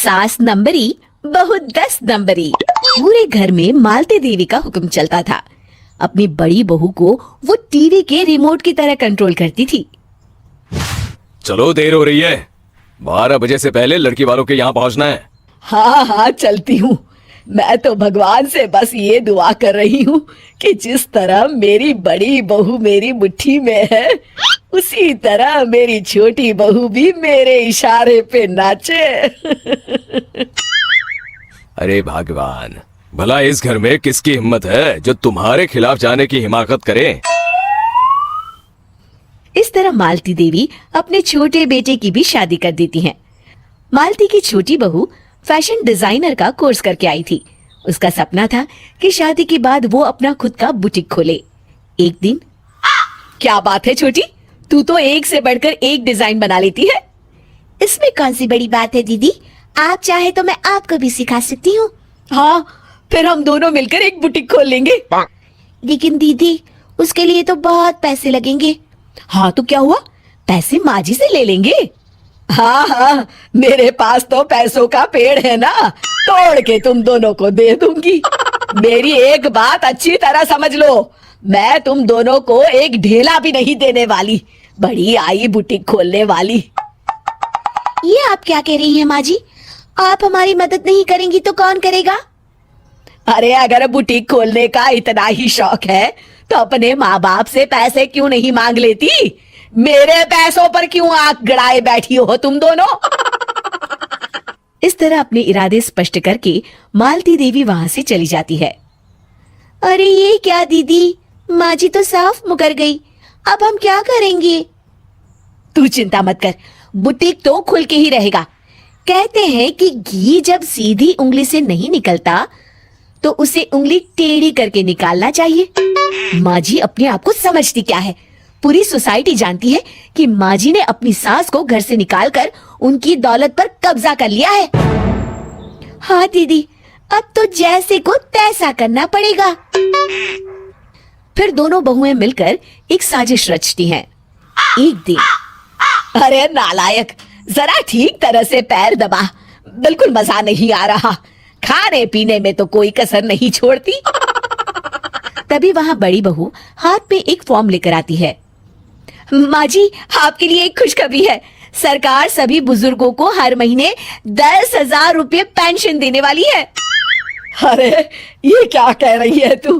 सास नंबरी बहू 10 नंबरी। पूरे घर में मालती देवी का हुक्म चलता था। अपनी बड़ी बहू को वो टीवी के रिमोट की तरह कंट्रोल करती थी। चलो, देर हो रही है। 12 बजे से पहले लड़की वालों के यहाँ पहुँचना है। हाँ हाँ चलती हूँ। मैं तो भगवान से बस ये दुआ कर रही हूँ कि जिस तरह मेरी बड़ी बहू मेरी मुट्ठी में है, उसी तरह मेरी छोटी बहू भी मेरे इशारे पे नाचे। अरे भगवान, भला इस घर में किसकी हिम्मत है जो तुम्हारे खिलाफ जाने की हिमाकत करे। इस तरह मालती देवी अपने छोटे बेटे की भी शादी कर देती हैं। मालती की छोटी बहू फैशन डिजाइनर का कोर्स करके आई थी। उसका सपना था कि शादी के बाद वो अपना खुद का बुटीक खोले। एक दिन, क्या बात है छोटी, तू तो एक से बढ़कर एक डिजाइन बना लेती है। इसमें कौन सी बड़ी बात है दीदी, आप चाहे तो मैं आपको भी सिखा सकती हूँ। हाँ, फिर हम दोनों मिलकर एक बुटीक खोल लेंगे। लेकिन दीदी, उसके लिए तो बहुत पैसे लगेंगे। हाँ तो क्या हुआ, पैसे माँ जी से ले लेंगे। हाँ हाँ, मेरे पास तो पैसों का पेड़ है ना, तोड़ के तुम दोनों को दे दूंगी। मेरी एक बात अच्छी तरह समझ लो, मैं तुम दोनों को एक ढेला भी नहीं देने वाली, बड़ी आई बुटीक खोलने वाली। ये आप क्या कह रही हैं माँ जी? आप हमारी मदद नहीं करेंगी तो कौन करेगा? अरे अगर बुटीक खोलने का इतना ही शौक है तो अपने माँ बाप से पैसे क्यों नहीं मांग लेती? मेरे पैसों पर क्यों आंख गड़ाए बैठी हो तुम दोनों? इस तरह अपने इरादे स्पष्ट करके मालती देवी वहां से चली जाती है। अरे ये क्या दीदी, माँ जी तो साफ मुकर गई, अब हम क्या करेंगे? तू चिंता मत कर, बुटीक तो खुल के ही रहेगा। कहते हैं कि घी जब सीधी उंगली से नहीं निकलता तो उसे उंगली टेढ़ी करके निकालना चाहिए। माँ जी अपने आप को समझती क्या है? पूरी सोसाइटी जानती है कि माँ जी ने अपनी सास को घर से निकालकर उनकी दौलत पर कब्जा कर लिया है। हाँ दीदी, अब तो जैसे को तैसा करना पड़ेगा। फिर दोनों बहुएं मिलकर एक साजिश रचती हैं। एक दिन, अरे नालायक, जरा ठीक तरह से पैर दबा, बिल्कुल मजा नहीं आ रहा। खाने पीने में तो कोई कसर नहीं छोड़ती। तभी वहां बड़ी बहू हाथ में एक फॉर्म लेकर आती है। माँ जी, आपके लिए एक खुशखबरी है। सरकार सभी बुजुर्गों को हर महीने 10,000 रुपये पेंशन देने वाली है। अरे ये क्या कह रही है तू?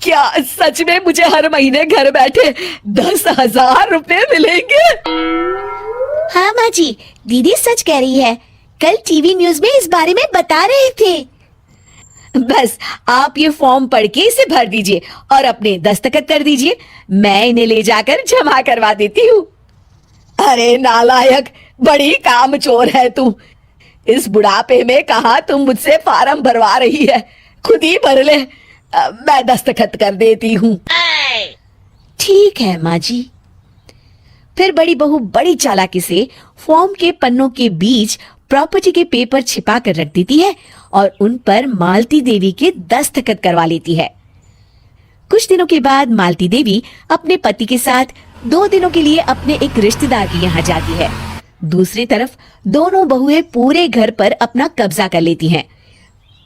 क्या सच में मुझे हर महीने घर बैठे 10,000 रुपये मिलेंगे? हाँ माँ जी, दीदी सच कह रही है। कल टीवी न्यूज में इस बारे में बता रहे थे। बस आप ये फॉर्म पढ़ के इसे भर दीजिए और अपने दस्तखत कर दीजिए। मैं इन्हें ले जाकर जमा करवा देती हूँ। अरे नालायक, बड़ी कामचोर है तू। इस बुढ़ापे में कहा तुम मुझसे फार्म भरवा रही है, खुद ही भर ले। मैं दस्तखत कर देती हूँ। ठीक है माँ जी। फिर बड़ी बहू बड़ी चालाकी से फॉर्म के पन्नों के बीच प्रॉपर्टी के पेपर छिपा कर रख देती है और उन पर मालती देवी के दस्तखत करवा लेती है। कुछ दिनों के बाद मालती देवी अपने पति के साथ 2 दिनों के लिए अपने एक रिश्तेदार के यहाँ जाती है। दूसरी तरफ दोनों बहुएं पूरे घर पर अपना कब्जा कर लेती हैं।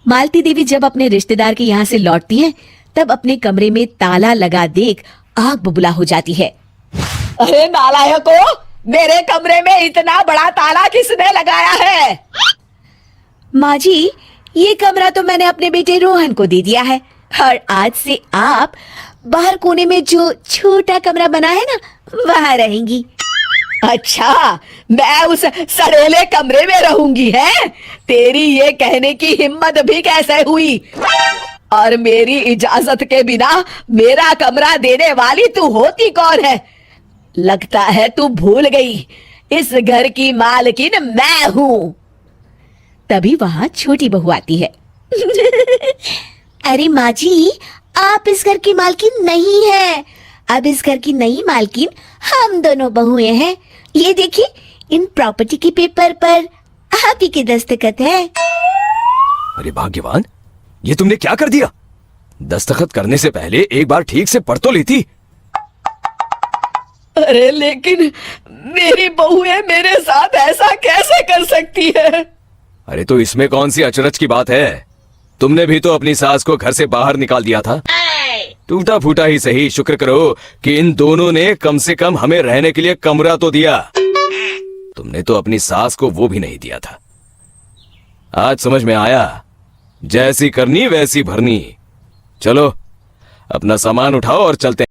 मालती देवी जब अपने रिश्तेदार के यहाँ से लौटती हैं, तब अपने कमरे में ताला लगा देख आग बबूला हो जाती है। अरे नालायको, मेरे कमरे में इतना बड़ा ताला किसने लगाया है? माँ जी, ये कमरा तो मैंने अपने बेटे रोहन को दे दिया है और आज से आप बाहर कोने में जो छोटा कमरा बना है ना, वहाँ रहेंगी। अच्छा, मैं उस सड़ेले कमरे में रहूंगी है? तेरी ये कहने की हिम्मत भी कैसे हुई? और मेरी इजाजत के बिना मेरा कमरा देने वाली तू होती कौन है? लगता है तू भूल गई, इस घर की मालकिन मैं हूँ। तभी वहाँ छोटी बहू आती है। अरे माँ जी, आप इस घर की मालकिन नहीं है। अब इस घर की नई मालकिन हम दोनों बहुएं हैं। ये देखिए, इन प्रॉपर्टी के पेपर पर आप ही के दस्तखत है। अरे भाग्यवान, ये तुमने क्या कर दिया? दस्तखत करने से पहले एक बार ठीक से पढ़ तो लेती। अरे लेकिन मेरी बहुएं मेरे साथ ऐसा कैसे कर सकती है? अरे तो इसमें कौन सी अचरज की बात है? तुमने भी तो अपनी सास को घर से बाहर निकाल दिया था। टूटा फूटा ही सही, शुक्र करो कि इन दोनों ने कम से कम हमें रहने के लिए कमरा तो दिया। तुमने तो अपनी सास को वो भी नहीं दिया था। आज समझ में आया, जैसी करनी वैसी भरनी। चलो अपना सामान उठाओ और चलते हैं।